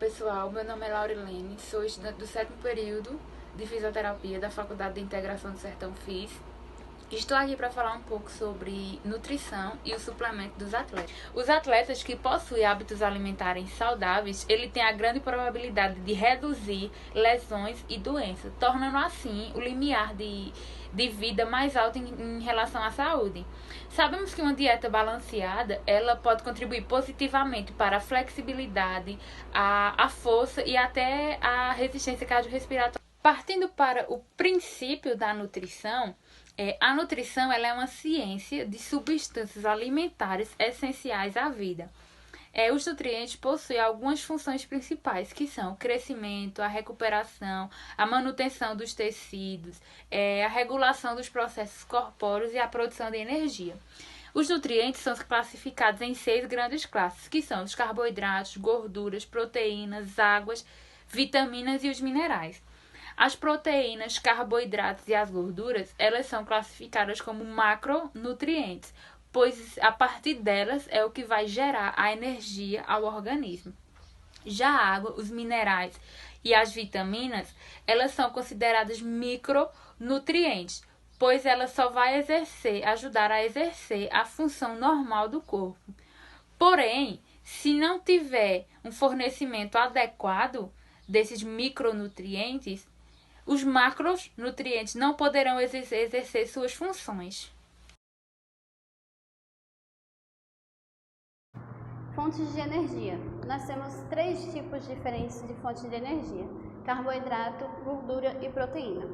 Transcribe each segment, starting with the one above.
Pessoal, meu nome é Laurilene, sou estudante do 7º período de Fisioterapia da Faculdade de Integração do Sertão FIS. Estou aqui para falar um pouco sobre nutrição e o suplemento dos atletas. Os atletas que possuem hábitos alimentares saudáveis, ele tem a grande probabilidade de reduzir lesões e doenças, tornando assim o limiar de vida mais alto em relação à saúde. Sabemos que uma dieta balanceada, ela pode contribuir positivamente para a flexibilidade, a força e até a resistência cardiorrespiratória. Partindo para o princípio da nutrição, a nutrição ela é uma ciência de substâncias alimentares essenciais à vida. Os nutrientes possuem algumas funções principais, que são o crescimento, a recuperação, a manutenção dos tecidos, a regulação dos processos corpóreos e a produção de energia. Os nutrientes são classificados em 6 grandes classes, que são os carboidratos, gorduras, proteínas, águas, vitaminas e os minerais. As proteínas, carboidratos e as gorduras, elas são classificadas como macronutrientes, pois a partir delas é o que vai gerar a energia ao organismo. Já a água, os minerais e as vitaminas, elas são consideradas micronutrientes, pois ela só vai ajudar a exercer a função normal do corpo. Porém, se não tiver um fornecimento adequado desses micronutrientes, os macronutrientes não poderão exercer suas funções. Fontes de energia. Nós temos 3 tipos diferentes de fontes de energia: carboidrato, gordura e proteína.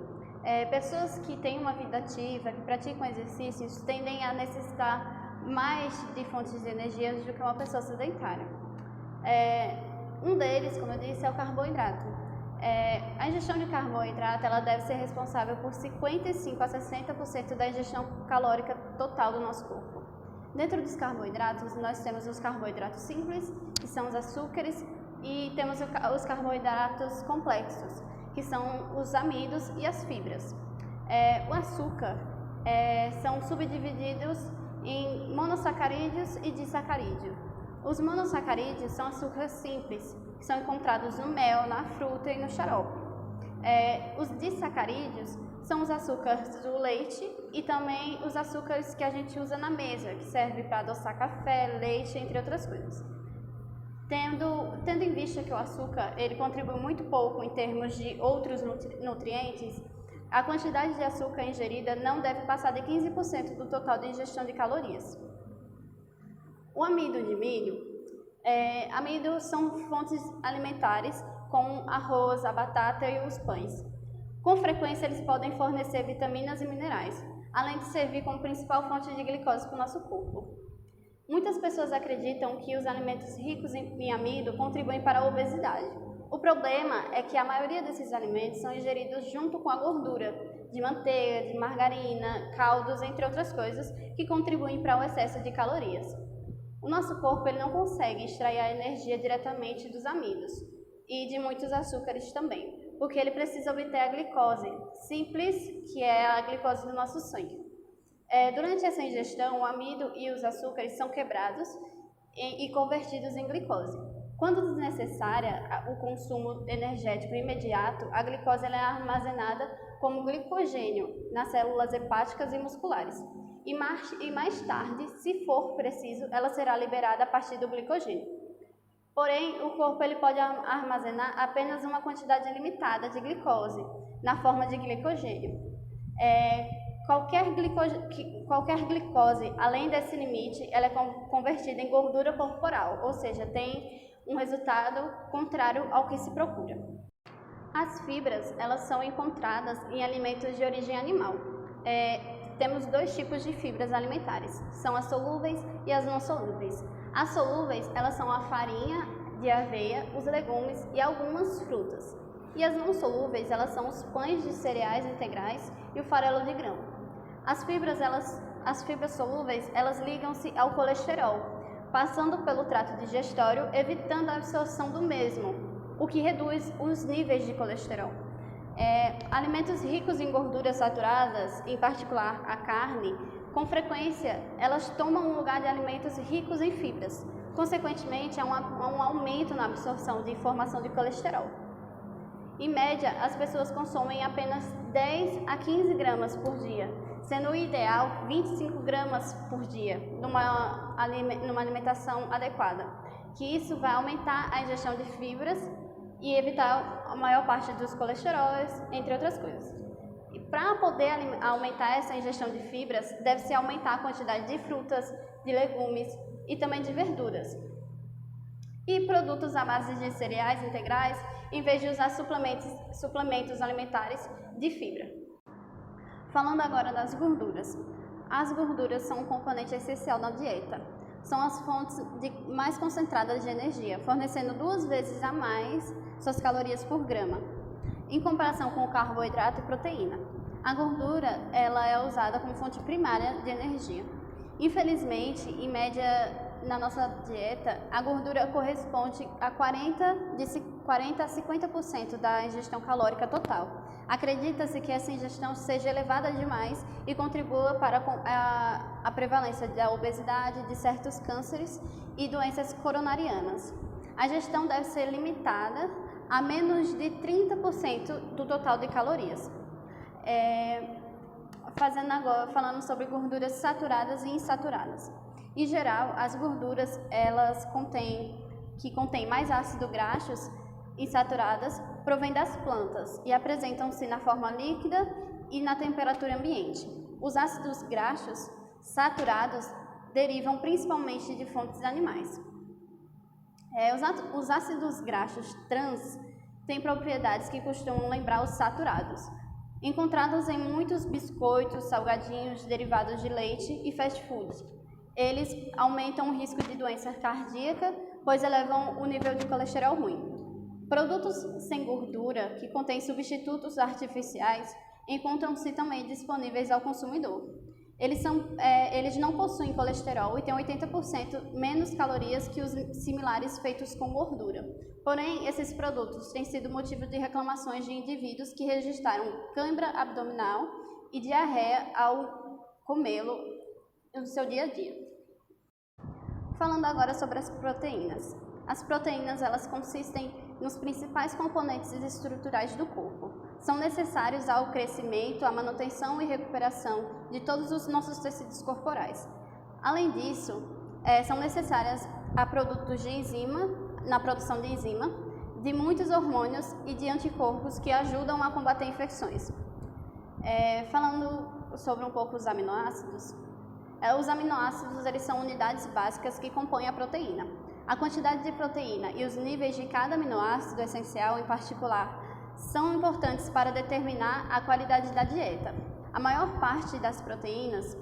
Pessoas que têm uma vida ativa, que praticam exercícios, tendem a necessitar mais de fontes de energia do que uma pessoa sedentária. Um deles, como eu disse, é o carboidrato. A ingestão de carboidrato ela deve ser responsável por 55 a 60% da ingestão calórica total do nosso corpo. Dentro dos carboidratos, nós temos os carboidratos simples, que são os açúcares, e temos os carboidratos complexos, que são os amidos e as fibras. O açúcar são subdivididos em monossacarídeos e disacarídeos. Os monossacarídeos são açúcares simples, que são encontrados no mel, na fruta e no xarope. Os disacarídeos são os açúcares do leite e também os açúcares que a gente usa na mesa, que serve para adoçar café, leite, entre outras coisas. Tendo em vista que o açúcar ele contribui muito pouco em termos de outros nutrientes, a quantidade de açúcar ingerida não deve passar de 15% do total de ingestão de calorias. O amido de milho, amido são fontes alimentares como arroz, a batata e os pães. Com frequência, eles podem fornecer vitaminas e minerais, além de servir como principal fonte de glicose para o nosso corpo. Muitas pessoas acreditam que os alimentos ricos em amido contribuem para a obesidade. O problema é que a maioria desses alimentos são ingeridos junto com a gordura, de manteiga, de margarina, caldos, entre outras coisas, que contribuem para o excesso de calorias. O nosso corpo ele não consegue extrair a energia diretamente dos amidos e de muitos açúcares também, porque ele precisa obter a glicose simples, que é a glicose do nosso sangue. Durante essa ingestão, o amido e os açúcares são quebrados e convertidos em glicose. Quando desnecessária o consumo energético imediato, a glicose ela é armazenada como glicogênio nas células hepáticas e musculares. E mais tarde, se for preciso, ela será liberada a partir do glicogênio. Porém, o corpo ele pode armazenar apenas uma quantidade limitada de glicose, na forma de glicogênio. Qualquer glicose, além desse limite, ela é convertida em gordura corporal, ou seja, tem um resultado contrário ao que se procura. As fibras, elas são encontradas em alimentos de origem animal. Temos 2 tipos de fibras alimentares, são as solúveis e as não solúveis. As solúveis, elas são a farinha de aveia, os legumes e algumas frutas. E as não solúveis, elas são os pães de cereais integrais e o farelo de grão. As fibras solúveis, elas ligam-se ao colesterol, passando pelo trato digestório, evitando a absorção do mesmo, o que reduz os níveis de colesterol. Alimentos ricos em gorduras saturadas, em particular a carne, Com frequência, elas tomam o lugar de alimentos ricos em fibras. Consequentemente, há um aumento na absorção de formação de colesterol. Em média, as pessoas consomem apenas 10 a 15 gramas por dia, sendo o ideal 25 gramas por dia numa alimentação adequada, que isso vai aumentar a ingestão de fibras e evitar a maior parte dos colesteróis, entre outras coisas. E para poder aumentar essa ingestão de fibras, deve-se aumentar a quantidade de frutas, de legumes e também de verduras. E produtos à base de cereais integrais, em vez de usar suplementos alimentares de fibra. Falando agora das gorduras. As gorduras são um componente essencial da dieta. São as fontes mais concentradas de energia, fornecendo 2 vezes a mais suas calorias por grama, em comparação com o carboidrato e proteína. A gordura ela é usada como fonte primária de energia. Infelizmente, em média, na nossa dieta, a gordura corresponde a 40 a 50% da ingestão calórica total. Acredita-se que essa ingestão seja elevada demais e contribua para a prevalência da obesidade, de certos cânceres e doenças coronarianas. A ingestão deve ser limitada a menos de 30% do total de calorias. Falando sobre gorduras saturadas e insaturadas. Em geral, as gorduras que contêm mais ácidos graxos insaturadas provêm das plantas e apresentam-se na forma líquida e na temperatura ambiente. Os ácidos graxos saturados derivam principalmente de fontes animais. Os ácidos graxos trans têm propriedades que costumam lembrar os saturados, encontrados em muitos biscoitos, salgadinhos, derivados de leite e fast foods. Eles aumentam o risco de doença cardíaca, pois elevam o nível de colesterol ruim. Produtos sem gordura, que contêm substitutos artificiais, encontram-se também disponíveis ao consumidor. Eles não possuem colesterol e têm 80% menos calorias que os similares feitos com gordura. Porém, esses produtos têm sido motivo de reclamações de indivíduos que registraram cãibra abdominal e diarreia ao comê-lo no seu dia a dia. Falando agora sobre as proteínas. As proteínas, elas consistem nos principais componentes estruturais do corpo. São necessários ao crescimento, à manutenção e recuperação de todos os nossos tecidos corporais. Além disso, são necessárias a produtos de enzima, na produção de enzima, de muitos hormônios e de anticorpos que ajudam a combater infecções. Falando sobre um pouco os aminoácidos, os aminoácidos eles são unidades básicas que compõem a proteína. A quantidade de proteína e os níveis de cada aminoácido essencial em particular são importantes para determinar a qualidade da dieta. A maior parte das proteínas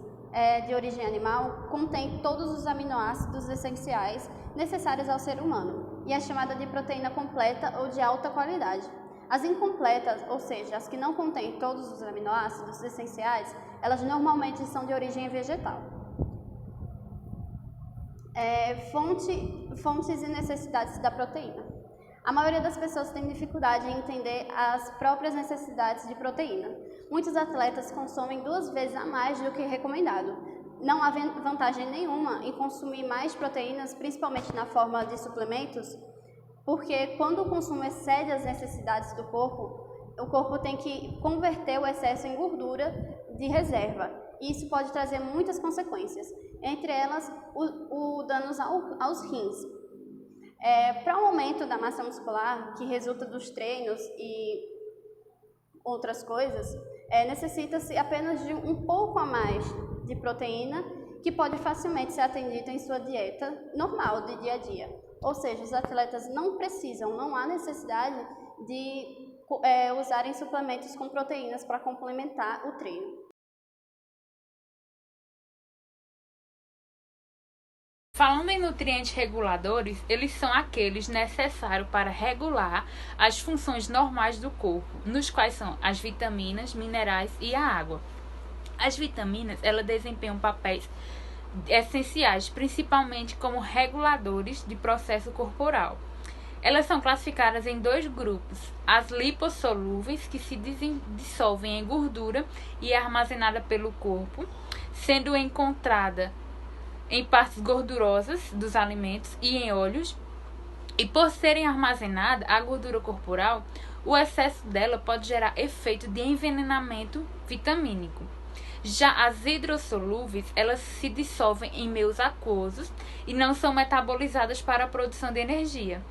de origem animal contém todos os aminoácidos essenciais necessários ao ser humano e é chamada de proteína completa ou de alta qualidade. As incompletas, ou seja, as que não contêm todos os aminoácidos essenciais, elas normalmente são de origem vegetal. Fontes e necessidades da proteína. A maioria das pessoas tem dificuldade em entender as próprias necessidades de proteína. Muitos atletas consomem 2 vezes a mais do que recomendado. Não há vantagem nenhuma em consumir mais proteínas, principalmente na forma de suplementos, porque quando o consumo excede as necessidades do corpo, o corpo tem que converter o excesso em gordura de reserva. E isso pode trazer muitas consequências, entre elas o danos aos rins. Para o aumento da massa muscular, que resulta dos treinos e outras coisas, necessita-se apenas de um pouco a mais de proteína, que pode facilmente ser atendida em sua dieta normal de dia a dia. Ou seja, os atletas não há necessidade de usarem suplementos com proteínas para complementar o treino. Falando em nutrientes reguladores, eles são aqueles necessários para regular as funções normais do corpo, nos quais são as vitaminas, minerais e a água. As vitaminas, elas desempenham papéis essenciais, principalmente como reguladores de processo corporal. Elas são classificadas em 2 grupos: as lipossolúveis, que se dissolvem em gordura e é armazenada pelo corpo, sendo encontrada em partes gordurosas dos alimentos e em óleos, e por serem armazenada a gordura corporal, o excesso dela pode gerar efeito de envenenamento vitamínico. Já as hidrossolúveis, elas se dissolvem em meios aquosos e não são metabolizadas para a produção de energia.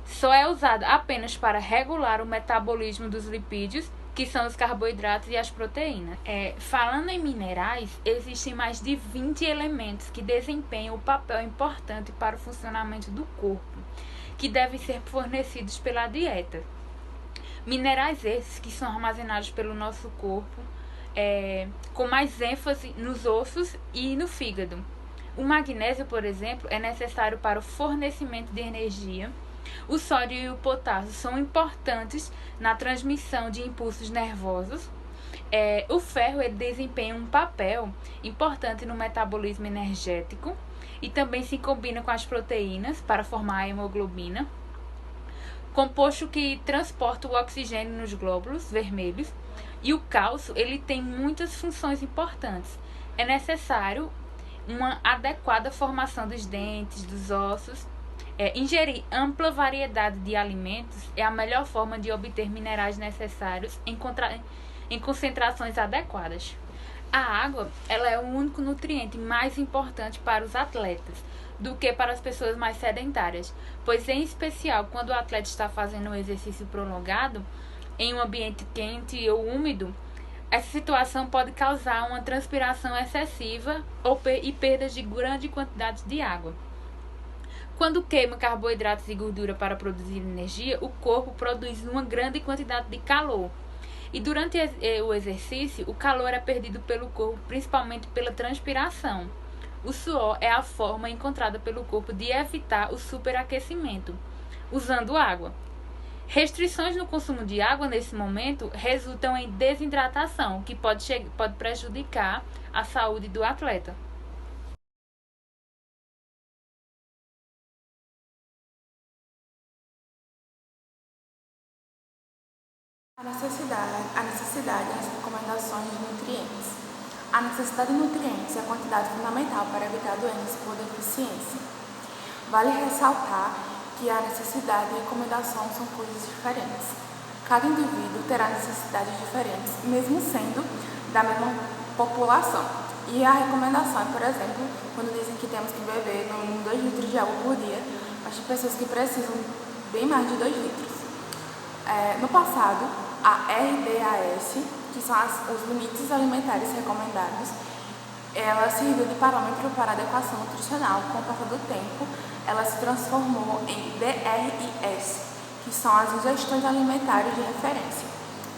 Só é usada apenas para regular o metabolismo dos lipídios, que são os carboidratos e as proteínas. Falando em minerais, existem mais de 20 elementos que desempenham um papel importante para o funcionamento do corpo, que devem ser fornecidos pela dieta. Minerais esses que são armazenados pelo nosso corpo, com mais ênfase nos ossos e no fígado. O magnésio, por exemplo, é necessário para o fornecimento de energia. O sódio e o potássio são importantes na transmissão de impulsos nervosos. O ferro ele desempenha um papel importante no metabolismo energético e também se combina com as proteínas para formar a hemoglobina, composto que transporta o oxigênio nos glóbulos vermelhos. E o cálcio ele tem muitas funções importantes. É necessário uma adequada formação dos dentes, dos ossos. Ingerir ampla variedade de alimentos é a melhor forma de obter minerais necessários em concentrações adequadas. A água ela é o único nutriente mais importante para os atletas do que para as pessoas mais sedentárias, pois em especial quando o atleta está fazendo um exercício prolongado em um ambiente quente ou úmido, essa situação pode causar uma transpiração excessiva e perdas de grande quantidade de água. Quando queima carboidratos e gordura para produzir energia, o corpo produz uma grande quantidade de calor. E durante o exercício, o calor é perdido pelo corpo, principalmente pela transpiração. O suor é a forma encontrada pelo corpo de evitar o superaquecimento, usando água. Restrições no consumo de água nesse momento resultam em desidratação, que pode prejudicar a saúde do atleta. A necessidade e as recomendações de nutrientes. A necessidade de nutrientes é a quantidade fundamental para evitar doenças por deficiência. Vale ressaltar que a necessidade e a recomendação são coisas diferentes. Cada indivíduo terá necessidades diferentes, mesmo sendo da mesma população. E a recomendação é, por exemplo, quando dizem que temos que beber 2 litros de água por dia, mas tem pessoas que precisam bem mais de 2 litros. No passado, a RDAS, que são os limites alimentares recomendados, ela serviu de parâmetro para adequação nutricional. Com o passar do tempo, ela se transformou em DRIS, que são as ingestões alimentares de referência,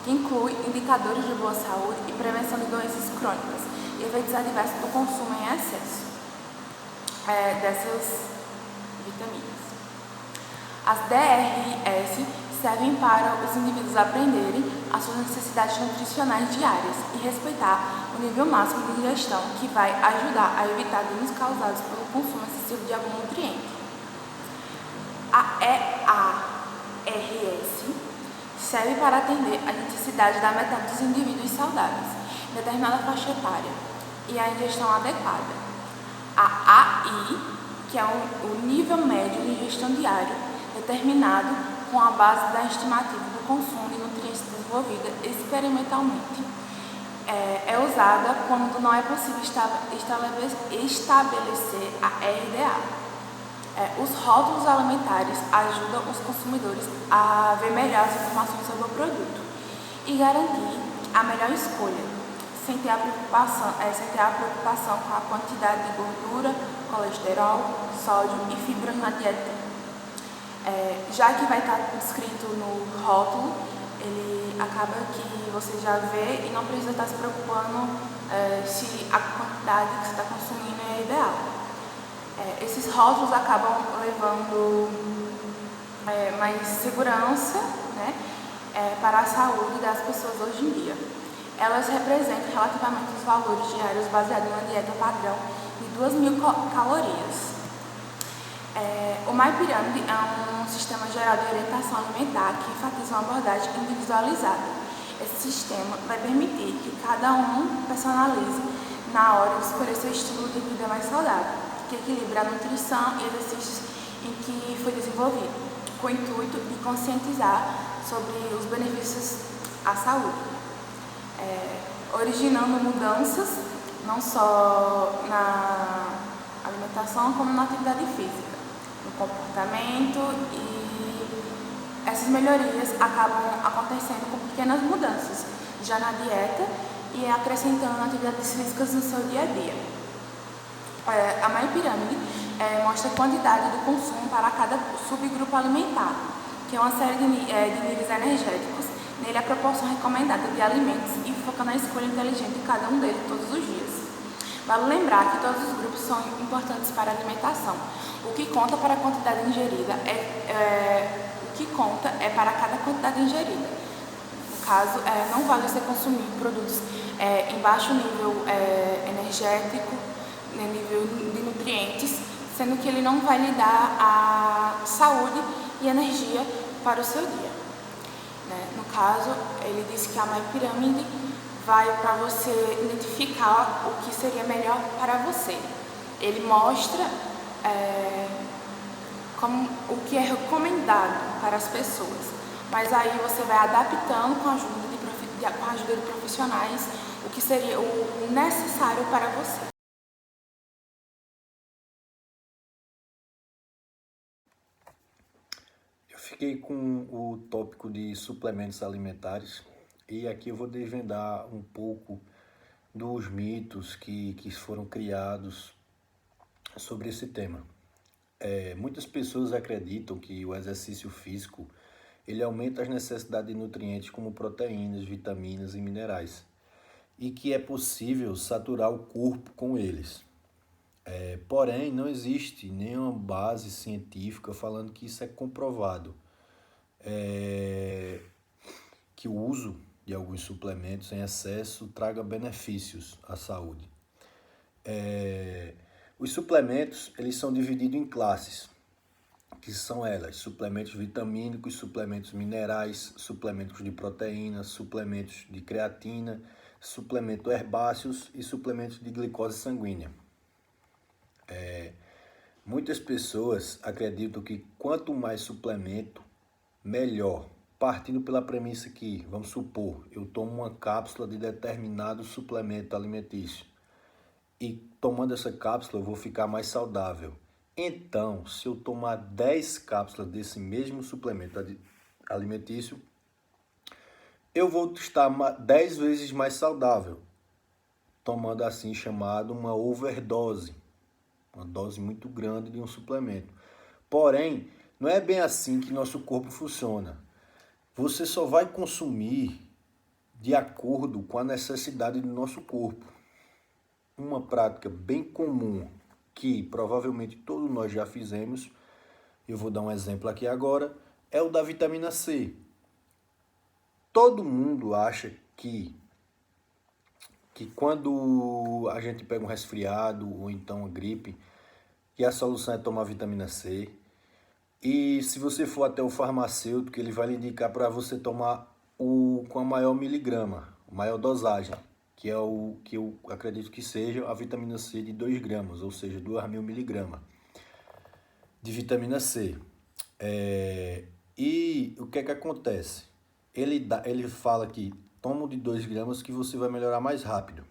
que inclui indicadores de boa saúde e prevenção de doenças crônicas e efeitos adversos do consumo em excesso dessas vitaminas. As DRIS servem para os indivíduos aprenderem as suas necessidades nutricionais diárias e respeitar o nível máximo de ingestão, que vai ajudar a evitar danos causados pelo consumo excessivo de algum nutriente. A EARS serve para atender às necessidades da metade dos indivíduos saudáveis em determinada faixa etária e a ingestão adequada. A AI, que é o nível médio de ingestão diário, determinado com a base da estimativa do consumo de nutrientes desenvolvida experimentalmente. É usada quando não é possível estabelecer a RDA. Os rótulos alimentares ajudam os consumidores a ver melhor as informações sobre o produto e garantir a melhor escolha, sem ter a preocupação com a quantidade de gordura, colesterol, sódio e fibras na dieta. Já que vai estar descrito no rótulo, ele acaba que você já vê e não precisa estar se preocupando se a quantidade que você está consumindo é ideal. Esses rótulos acabam levando mais segurança, né, para a saúde das pessoas hoje em dia. Elas representam relativamente os valores diários baseados na dieta padrão de 2.000 calorias. O MyPyramid é um sistema geral de orientação alimentar que enfatiza uma abordagem individualizada. Esse sistema vai permitir que cada um personalize na hora de escolher seu estilo de vida mais saudável, que equilibra a nutrição e exercícios em que foi desenvolvido, com o intuito de conscientizar sobre os benefícios à saúde, originando mudanças não só na alimentação como na atividade física, no comportamento, e essas melhorias acabam acontecendo com pequenas mudanças já na dieta e acrescentando atividades físicas no seu dia a dia. A Maia Pirâmide mostra a quantidade do consumo para cada subgrupo alimentar, que é uma série de níveis energéticos. Nele, a proporção recomendada de alimentos e foca na escolha inteligente de cada um deles todos os dias. Vale lembrar que todos os grupos são importantes para a alimentação. O que conta para a quantidade ingerida para cada quantidade ingerida. No caso, não vale você consumir produtos em baixo nível energético, nível de nutrientes, sendo que ele não vai lhe dar a saúde e energia para o seu dia. No caso, ele disse que a Maia Pirâmide vai para você identificar o que seria melhor para você. Ele mostra o que é recomendado para as pessoas, mas aí você vai adaptando com a ajuda de profissionais o que seria o necessário para você. Fiquei com o tópico de suplementos alimentares e aqui eu vou desvendar um pouco dos mitos que foram criados sobre esse tema. Muitas pessoas acreditam que o exercício físico ele aumenta as necessidades de nutrientes como proteínas, vitaminas e minerais e que é possível saturar o corpo com eles. Porém, não existe nenhuma base científica falando que isso é comprovado. Que o uso de alguns suplementos em excesso traga benefícios à saúde. Os suplementos eles são divididos em classes, que são elas: suplementos vitamínicos, suplementos minerais, suplementos de proteína, suplementos de creatina, suplementos herbáceos e suplementos de glicose sanguínea. Muitas pessoas acreditam que quanto mais suplemento, melhor. Partindo pela premissa que, vamos supor, eu tomo uma cápsula de determinado suplemento alimentício e tomando essa cápsula eu vou ficar mais saudável. Então, se eu tomar 10 cápsulas desse mesmo suplemento alimentício, eu vou estar 10 vezes mais saudável, tomando assim chamado uma overdose, uma dose muito grande de um suplemento. Porém, não é bem assim que nosso corpo funciona. Você só vai consumir de acordo com a necessidade do nosso corpo. Uma prática bem comum que provavelmente todos nós já fizemos, eu vou dar um exemplo aqui agora, é o da vitamina C. Todo mundo acha que quando a gente pega um resfriado ou então uma gripe, que a solução é tomar vitamina C. E se você for até o farmacêutico, ele vai lhe indicar para você tomar com a maior miligrama, maior dosagem, que é o que eu acredito que seja a vitamina C de 2 gramas, ou seja, 2.000 miligramas de vitamina C. E o que é que acontece? Ele fala que toma de 2 gramas que você vai melhorar mais rápido.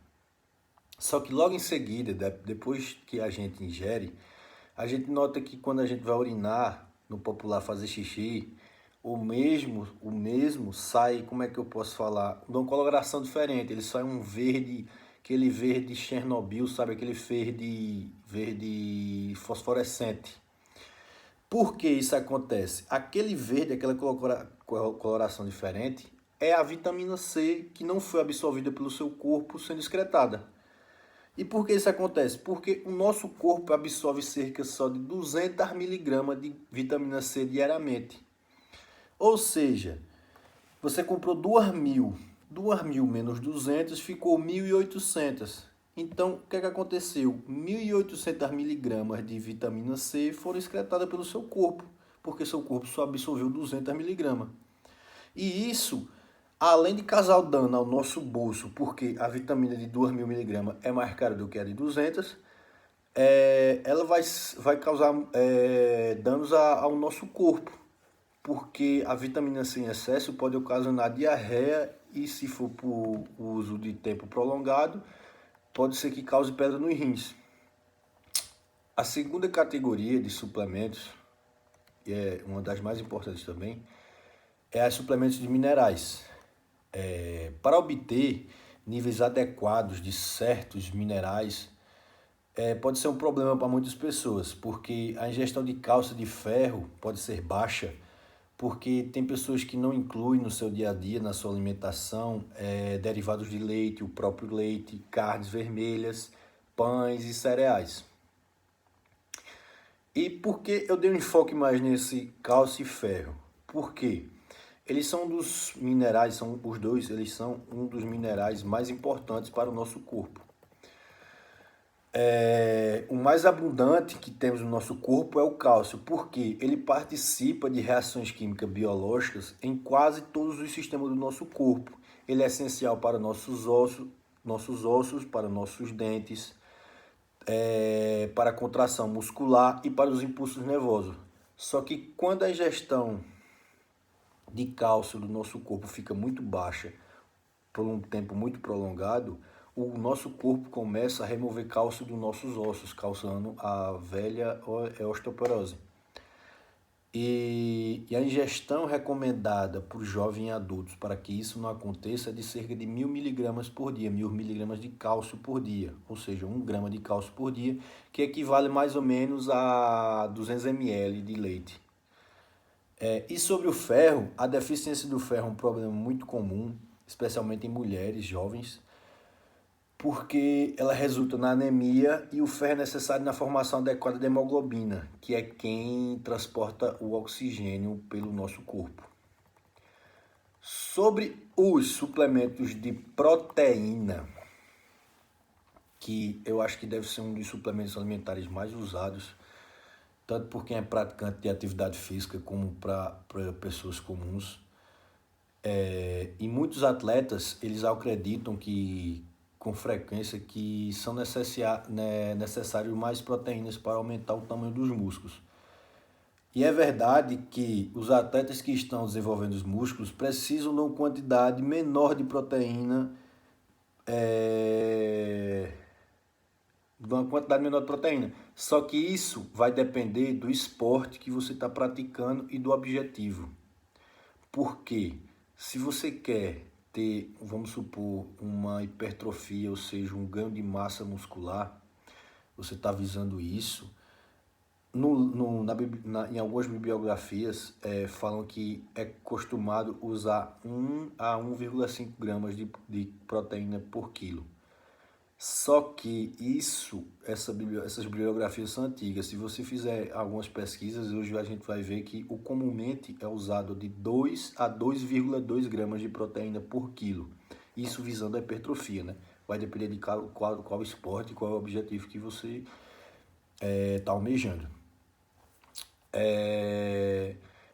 Só que logo em seguida, depois que a gente ingere, a gente nota que quando a gente vai urinar, no popular fazer xixi, o mesmo sai, como é que eu posso falar, de uma coloração diferente. Ele sai um verde, aquele verde Chernobyl, sabe, aquele verde fosforescente. Por que isso acontece? Aquele verde, aquela coloração diferente, é a vitamina C que não foi absorvida pelo seu corpo sendo excretada. E por que isso acontece? Porque o nosso corpo absorve cerca só de 200 miligramas de vitamina C diariamente. Ou seja, você comprou 2.000, 2.000 menos 200 ficou 1.800. Então, o que é que aconteceu? 1.800 miligramas de vitamina C foram excretadas pelo seu corpo, porque seu corpo só absorveu 200 miligramas. E isso além de causar dano ao nosso bolso, porque a vitamina de 2.000 miligramas é mais cara do que a de 200, ela vai causar danos ao nosso corpo, porque a vitamina C em excesso pode ocasionar diarreia e, se for por uso de tempo prolongado, pode ser que cause pedra nos rins. A segunda categoria de suplementos, e é uma das mais importantes também, é os suplementos de minerais. Para obter níveis adequados de certos minerais, pode ser um problema para muitas pessoas, porque a ingestão de cálcio e de ferro pode ser baixa, porque tem pessoas que não incluem no seu dia a dia, na sua alimentação, derivados de leite, o próprio leite, carnes vermelhas, pães e cereais. E por que eu dei um enfoque mais nesse cálcio e ferro? Por quê? Eles são dos minerais, eles são um dos minerais mais importantes para o nosso corpo. O mais abundante que temos no nosso corpo é o cálcio, porque ele participa de reações químicas biológicas em quase todos os sistemas do nosso corpo. Ele é essencial para nossos ossos, para nossos dentes, para a contração muscular e para os impulsos nervosos. Só que quando a ingestão de cálcio do nosso corpo fica muito baixa por um tempo muito prolongado, o nosso corpo começa a remover cálcio dos nossos ossos, causando a velha osteoporose. E a ingestão recomendada para os jovens adultos, para que isso não aconteça, é de cerca de 1.000 miligramas por dia, 1.000 miligramas de cálcio por dia, ou seja, 1 grama de cálcio por dia, que equivale mais ou menos a 200 ml de leite. E sobre o ferro, a deficiência do ferro é um problema muito comum, especialmente em mulheres jovens, porque ela resulta na anemia e o ferro é necessário na formação adequada da hemoglobina, que é quem transporta o oxigênio pelo nosso corpo. Sobre os suplementos de proteína, que eu acho que deve ser um dos suplementos alimentares mais usados, tanto por quem é praticante de atividade física como para pessoas comuns. E muitos atletas, eles acreditam que, com frequência, que são necessários mais proteínas para aumentar o tamanho dos músculos. E é verdade que os atletas que estão desenvolvendo os músculos precisam de uma quantidade menor de proteína, Só que isso vai depender do esporte que você está praticando e do objetivo. Por quê? Se você quer ter, vamos supor, uma hipertrofia, ou seja, um ganho de massa muscular, você está visando isso. Em algumas bibliografias falam que é costumado usar 1 a 1,5 gramas de proteína por quilo. Só que essas bibliografias são antigas. Se você fizer algumas pesquisas, hoje a gente vai ver que o comumente é usado de 2 a 2,2 gramas de proteína por quilo. Isso visando a hipertrofia, né? Vai depender de qual esporte, qual é o objetivo que você está almejando.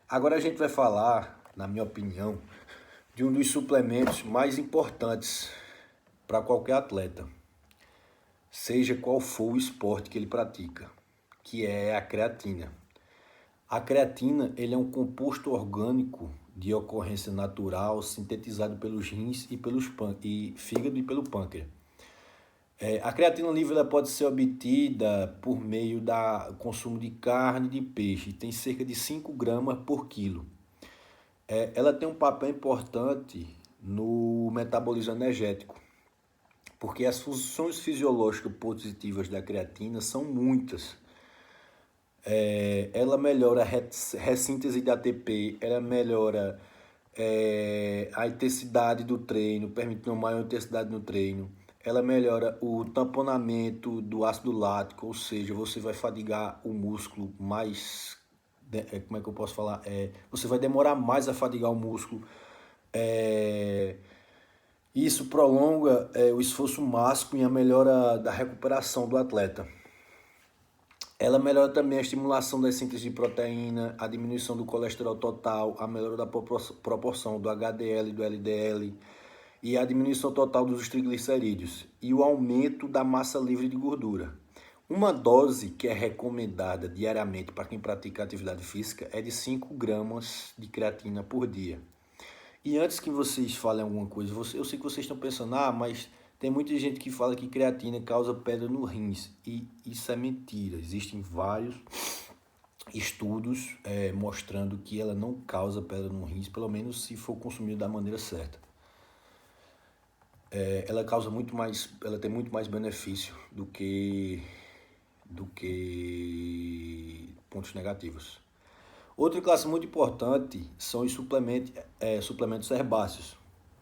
Agora a gente vai falar, na minha opinião, de um dos suplementos mais importantes para qualquer atleta, seja qual for o esporte que ele pratica, que é a creatina. A creatina, ele é um composto orgânico de ocorrência natural, sintetizado pelos rins e fígado e pelo pâncreas. A creatina livre ela pode ser obtida por meio do consumo de carne e de peixe, tem cerca de 5 gramas por quilo. Ela tem um papel importante no metabolismo energético, porque as funções fisiológicas positivas da creatina são muitas. Ela melhora a ressíntese de ATP, ela melhora a intensidade do treino, permite uma maior intensidade no treino. Ela melhora o tamponamento do ácido lático, ou seja, você vai fadigar o músculo mais... Como é que eu posso falar? Você vai demorar mais a fadigar o músculo. Isso prolonga o esforço máximo e a melhora da recuperação do atleta. Ela melhora também a estimulação da síntese de proteína, a diminuição do colesterol total, a melhora da proporção do HDL e do LDL e a diminuição total dos triglicerídeos e o aumento da massa livre de gordura. Uma dose que é recomendada diariamente para quem pratica atividade física é de 5 gramas de creatina por dia. E antes que vocês falem alguma coisa, eu sei que vocês estão pensando, mas tem muita gente que fala que creatina causa pedra no rins, e isso é mentira. Existem vários estudos mostrando que ela não causa pedra no rins, pelo menos se for consumida da maneira certa. Ela tem muito mais benefício do que pontos negativos. Outra classe muito importante são os suplementos herbáceos.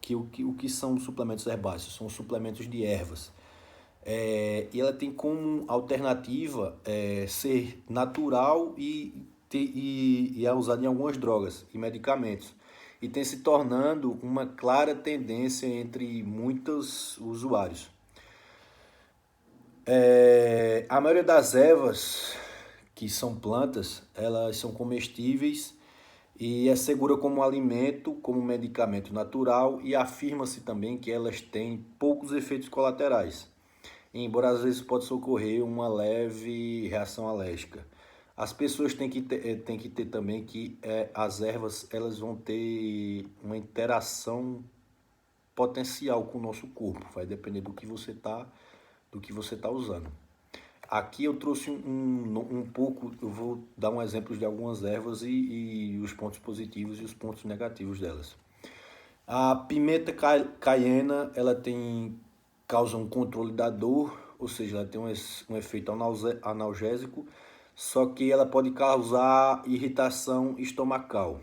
O que são suplementos herbáceos? São suplementos de ervas. E ela tem como alternativa ser natural e é usada em algumas drogas e medicamentos. E tem se tornando uma clara tendência entre muitos usuários. A maioria das ervas, que são plantas, elas são comestíveis e é segura como alimento, como medicamento natural, e afirma-se também que elas têm poucos efeitos colaterais, embora às vezes possa ocorrer uma leve reação alérgica. As pessoas têm que ter também que as ervas elas vão ter uma interação potencial com o nosso corpo, vai depender do que você está usando. Aqui eu trouxe um pouco, eu vou dar um exemplo de algumas ervas e os pontos positivos e os pontos negativos delas. A pimenta caiena, ela causa um controle da dor, ou seja, ela tem um efeito analgésico, só que ela pode causar irritação estomacal.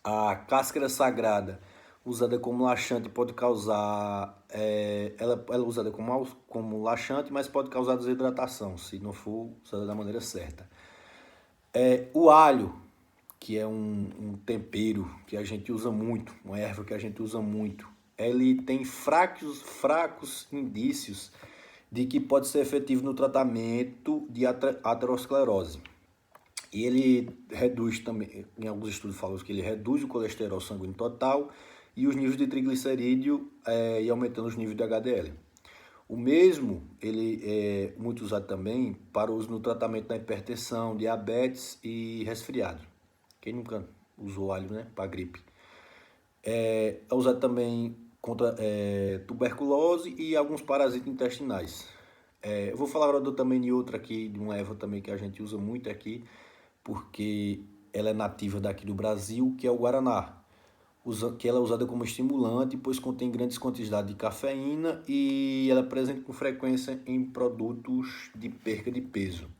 A cáscara sagrada, usada como laxante, pode causar... ela é usada como laxante, mas pode causar desidratação, se não for usada da maneira certa. O alho, que é um tempero que a gente usa muito, uma erva que a gente usa muito, ele tem fracos indícios de que pode ser efetivo no tratamento de aterosclerose. E ele reduz também, em alguns estudos falam que ele reduz o colesterol sanguíneo total e os níveis de triglicerídeo e aumentando os níveis de HDL. O mesmo, ele é muito usado também para uso no tratamento da hipertensão, diabetes e resfriado. Quem nunca usou alho, né, para gripe? É usado também contra tuberculose e alguns parasitas intestinais. Eu vou falar agora também de outra aqui, de uma erva também que a gente usa muito aqui, porque ela é nativa daqui do Brasil, que é o guaraná. Que ela é usada como estimulante, pois contém grandes quantidades de cafeína e ela é presente com frequência em produtos de perca de peso.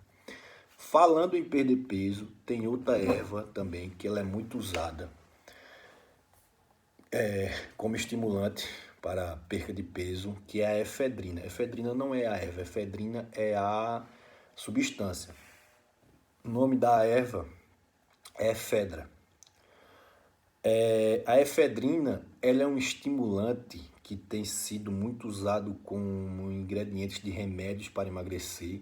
Falando em perder peso, tem outra erva também que ela é muito usada como estimulante para perca de peso, que é a efedrina. A efedrina não é a erva, a efedrina é a substância. O nome da erva é efedra. A efedrina ela é um estimulante que tem sido muito usado como ingredientes de remédios para emagrecer,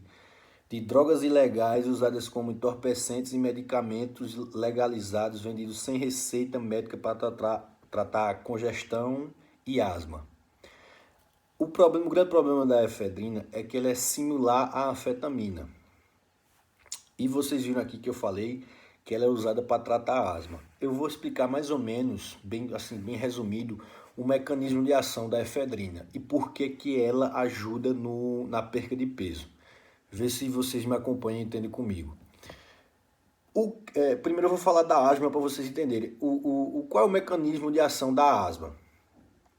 de drogas ilegais usadas como entorpecentes e medicamentos legalizados vendidos sem receita médica para tratar congestão e asma. O grande problema da efedrina é que ela é similar à anfetamina. E vocês viram aqui que eu falei que ela é usada para tratar asma. Eu vou explicar mais ou menos, bem resumido, o mecanismo de ação da efedrina e por que ela ajuda na perca de peso. Vê se vocês me acompanham e entendem comigo. Primeiro eu vou falar da asma para vocês entenderem. Qual é o mecanismo de ação da asma?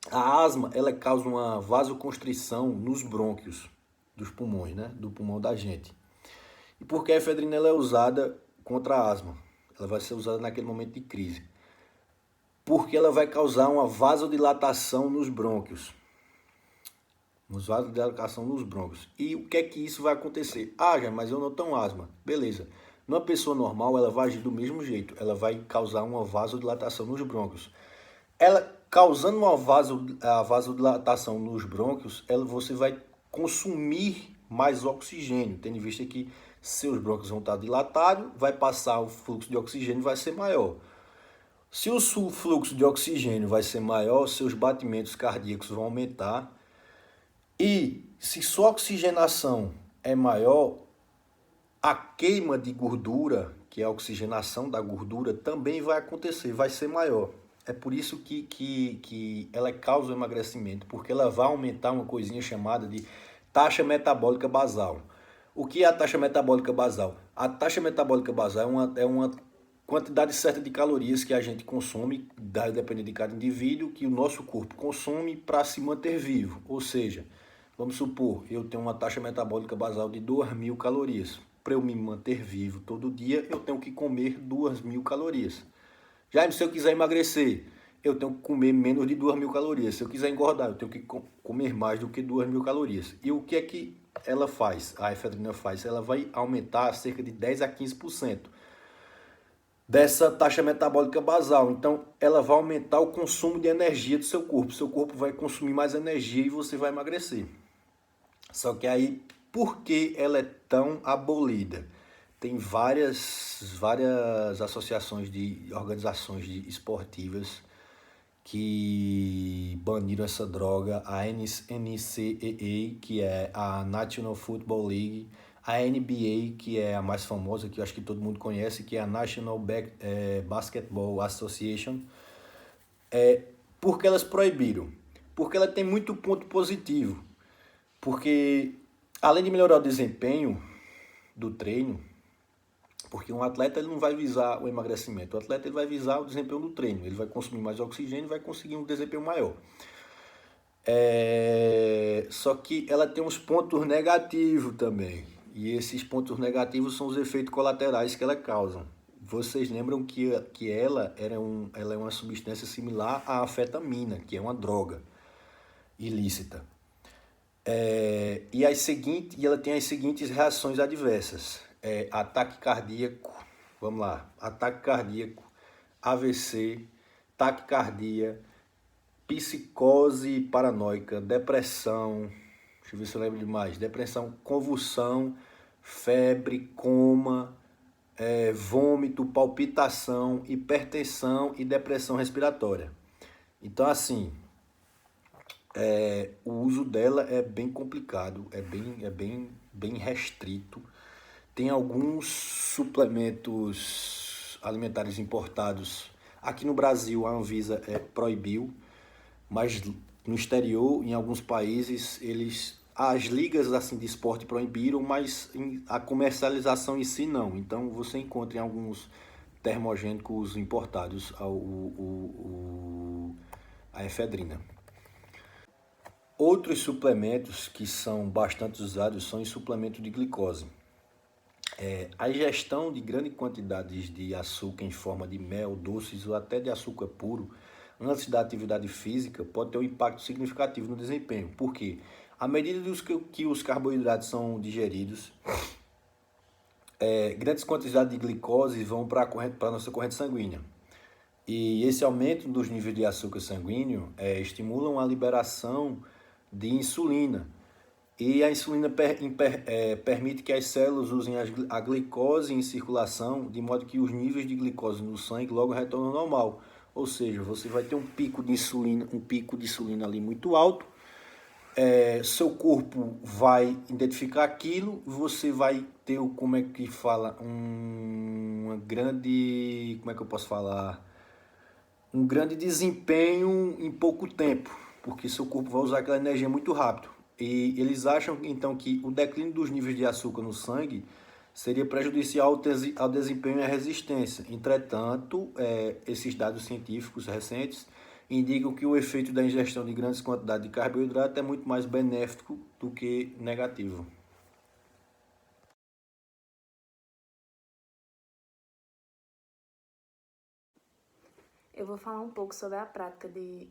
A asma ela causa uma vasoconstrição nos brônquios dos pulmões, né? Do pulmão da gente. E por que a efedrina ela é usada contra a asma? Ela vai ser usada naquele momento de crise. Porque ela vai causar uma vasodilatação nos brônquios. Vasodilatação nos brônquios. E o que é que isso vai acontecer? Mas eu não tenho asma. Beleza. Numa pessoa normal, ela vai agir do mesmo jeito. Ela vai causar uma vasodilatação nos brônquios. Ela causando a vasodilatação nos brônquios, você vai consumir mais oxigênio, tendo em vista que seus brônquios vão estar dilatados, vai passar o fluxo de oxigênio e vai ser maior. Se o fluxo de oxigênio vai ser maior, seus batimentos cardíacos vão aumentar. E se sua oxigenação é maior, a queima de gordura, que é a oxigenação da gordura, também vai acontecer, vai ser maior. É por isso que ela causa o emagrecimento, porque ela vai aumentar uma coisinha chamada de taxa metabólica basal. O que é a taxa metabólica basal? A taxa metabólica basal é uma quantidade certa de calorias que a gente consome, dependendo de cada indivíduo, que o nosso corpo consome para se manter vivo. Ou seja, vamos supor, eu tenho uma taxa metabólica basal de 2.000 calorias. Para eu me manter vivo todo dia, eu tenho que comer 2.000 calorias. Já se eu quiser emagrecer, eu tenho que comer menos de 2.000 calorias. Se eu quiser engordar, eu tenho que comer mais do que 2.000 calorias. E o que é que ela faz? A efedrina faz? Ela vai aumentar cerca de 10 a 15% dessa taxa metabólica basal. Então, ela vai aumentar o consumo de energia do seu corpo. Seu corpo vai consumir mais energia e você vai emagrecer. Só que aí, por que ela é tão abolida? Tem várias associações de organizações esportivas que baniram essa droga. A NCAA, que é a National Football League, a NBA, que é a mais famosa, que eu acho que todo mundo conhece, que é a National Basketball Association. Por que elas proibiram? Porque ela tem muito ponto positivo. Porque, além de melhorar o desempenho do treino, porque um atleta ele não vai visar o emagrecimento, o atleta ele vai visar o desempenho do treino, ele vai consumir mais oxigênio e vai conseguir um desempenho maior. Só que ela tem uns pontos negativos também, e esses pontos negativos são os efeitos colaterais que ela causa. Vocês lembram que ela é uma substância similar à anfetamina, que é uma droga ilícita. E ela tem as seguintes reações adversas. Ataque cardíaco, vamos lá, ataque cardíaco, AVC, taquicardia, psicose paranoica, depressão, deixa eu ver se eu lembro de mais, depressão, convulsão, febre, coma, vômito, palpitação, hipertensão e depressão respiratória. Então, assim, o uso dela é bem complicado, é bem restrito. Tem alguns suplementos alimentares importados. Aqui no Brasil a Anvisa proibiu, mas no exterior, em alguns países, as ligas assim, de esporte proibiram, mas a comercialização em si não. Então você encontra em alguns termogênicos importados a efedrina. Outros suplementos que são bastante usados são os suplementos de glicose. A ingestão de grandes quantidades de açúcar em forma de mel, doces ou até de açúcar puro antes da atividade física pode ter um impacto significativo no desempenho. Por quê? À medida que os carboidratos são digeridos, grandes quantidades de glicose vão para a nossa corrente sanguínea. E esse aumento dos níveis de açúcar sanguíneo estimulam a liberação de insulina. E a insulina permite que as células usem a glicose em circulação, de modo que os níveis de glicose no sangue logo retornam ao normal. Ou seja, você vai ter um pico de insulina ali muito alto, seu corpo vai identificar aquilo, você vai ter, como é que fala, um grande desempenho em pouco tempo, porque seu corpo vai usar aquela energia muito rápido. E eles acham, então, que o declínio dos níveis de açúcar no sangue seria prejudicial ao desempenho e à resistência. Entretanto, esses dados científicos recentes indicam que o efeito da ingestão de grandes quantidades de carboidrato é muito mais benéfico do que negativo. Eu vou falar um pouco sobre a prática de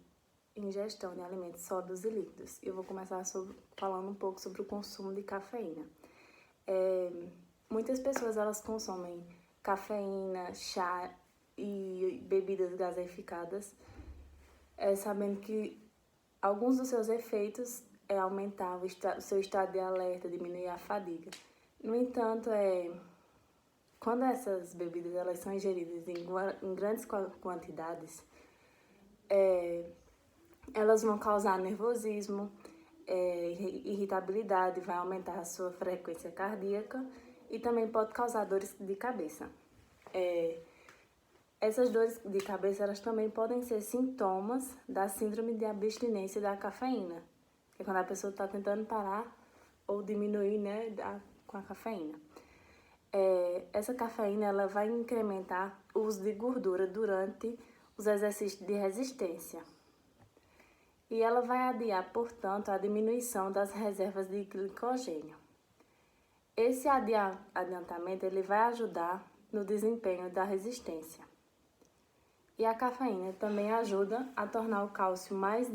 ingestão de alimentos sólidos e líquidos. Eu vou começar falando um pouco sobre o consumo de cafeína. Muitas pessoas elas consomem cafeína, chá e bebidas gaseificadas, sabendo que alguns dos seus efeitos é aumentar o seu estado de alerta, diminuir a fadiga. No entanto, quando essas bebidas elas são ingeridas em grandes quantidades, elas vão causar nervosismo, irritabilidade, vai aumentar a sua frequência cardíaca e também pode causar dores de cabeça. Essas dores de cabeça elas também podem ser sintomas da síndrome de abstinência da cafeína, que é quando a pessoa está tentando parar ou diminuir, né, com a cafeína. Essa cafeína ela vai incrementar o uso de gordura durante os exercícios de resistência. E ela vai adiar, portanto, a diminuição das reservas de glicogênio. Esse adiantamento ele vai ajudar no desempenho da resistência. E a cafeína também ajuda a tornar o cálcio mais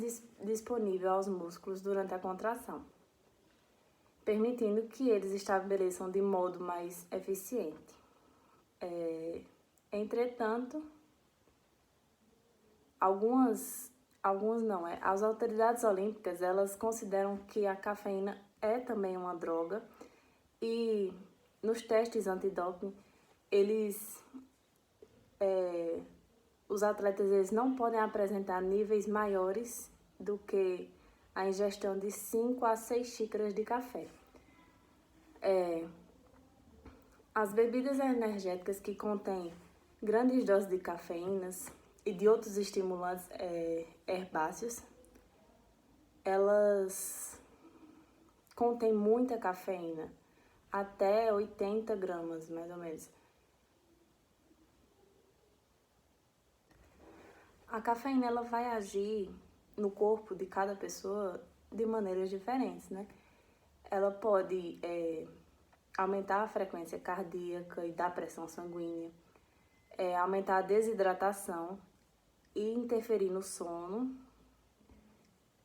disponível aos músculos durante a contração, permitindo que eles estabeleçam de modo mais eficiente. Entretanto, as autoridades olímpicas elas consideram que a cafeína é também uma droga e nos testes antidoping os atletas eles não podem apresentar níveis maiores do que a ingestão de 5 a 6 xícaras de café. As bebidas energéticas que contêm grandes doses de cafeínas e de outros estimulantes herbáceos, elas contêm muita cafeína, até 80 gramas, mais ou menos. A cafeína ela vai agir no corpo de cada pessoa de maneiras diferentes, né? Ela pode aumentar a frequência cardíaca e da pressão sanguínea, aumentar a desidratação e interferir no sono.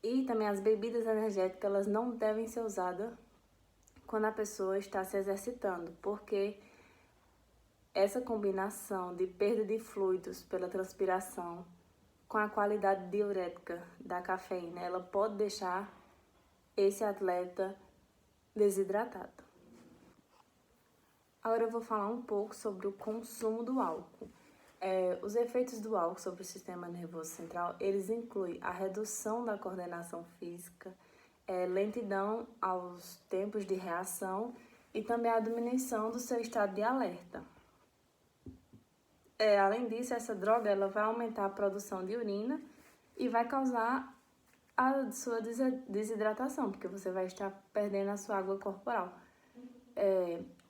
E também as bebidas energéticas elas não devem ser usadas quando a pessoa está se exercitando, porque essa combinação de perda de fluidos pela transpiração com a qualidade diurética da cafeína, ela pode deixar esse atleta desidratado. Agora eu vou falar um pouco sobre o consumo do álcool. Os efeitos do álcool sobre o sistema nervoso central, eles incluem a redução da coordenação física, lentidão aos tempos de reação e também a diminuição do seu estado de alerta. Além disso, essa droga ela vai aumentar a produção de urina e vai causar a sua desidratação, porque você vai estar perdendo a sua água corporal.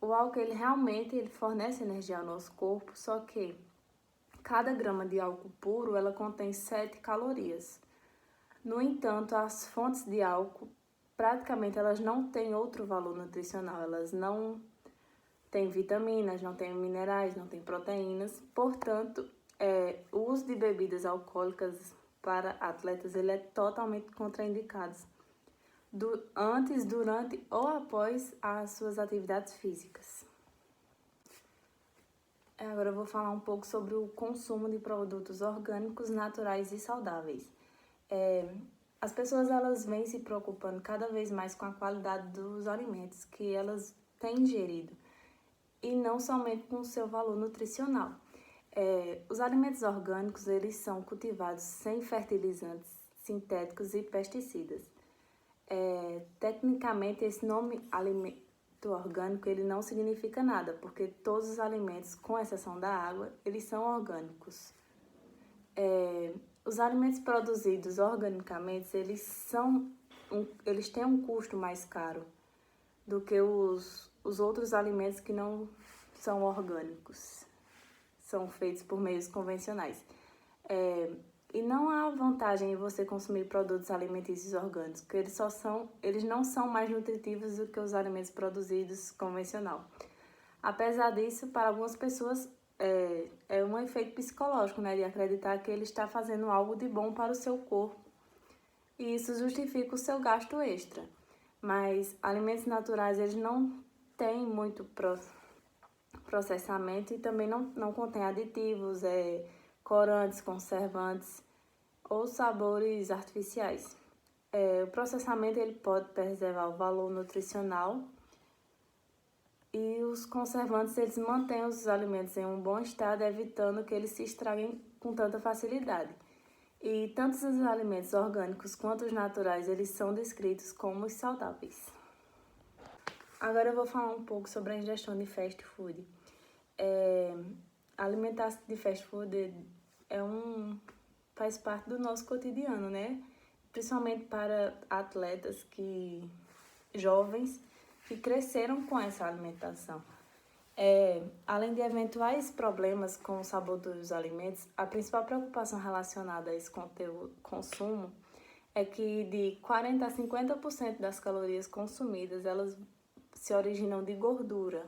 O álcool ele realmente fornece energia ao nosso corpo, só que cada grama de álcool puro ela contém 7 calorias. No entanto, as fontes de álcool praticamente elas não têm outro valor nutricional, elas não têm vitaminas, não têm minerais, não têm proteínas. Portanto, o uso de bebidas alcoólicas para atletas ele é totalmente contraindicado antes, durante ou após as suas atividades físicas. Agora eu vou falar um pouco sobre o consumo de produtos orgânicos, naturais e saudáveis. As pessoas elas vêm se preocupando cada vez mais com a qualidade dos alimentos que elas têm ingerido e não somente com o seu valor nutricional. Os alimentos orgânicos eles são cultivados sem fertilizantes sintéticos e pesticidas. Tecnicamente, esse nome alimento orgânico ele não significa nada, porque todos os alimentos, com exceção da água, eles são orgânicos. Os alimentos produzidos organicamente, eles têm um custo mais caro do que os outros alimentos que não são orgânicos, são feitos por meios convencionais. E não há vantagem em você consumir produtos alimentícios orgânicos, porque eles não são mais nutritivos do que os alimentos produzidos convencional. Apesar disso, para algumas pessoas é um efeito psicológico, né, de acreditar que ele está fazendo algo de bom para o seu corpo e isso justifica o seu gasto extra. Mas alimentos naturais eles não têm muito processamento e também não contém aditivos, corantes, conservantes ou sabores artificiais. O processamento ele pode preservar o valor nutricional E os conservantes, eles mantêm os alimentos em um bom estado, evitando que eles se estraguem com tanta facilidade. E tanto os alimentos orgânicos quanto os naturais, eles são descritos como saudáveis. Agora eu vou falar um pouco sobre a ingestão de fast food. Alimentar-se de fast food faz parte do nosso cotidiano, né? Principalmente para atletas jovens que cresceram com essa alimentação. Além de eventuais problemas com o sabor dos alimentos, a principal preocupação relacionada a esse consumo é que de 40% a 50% das calorias consumidas, elas se originam de gordura.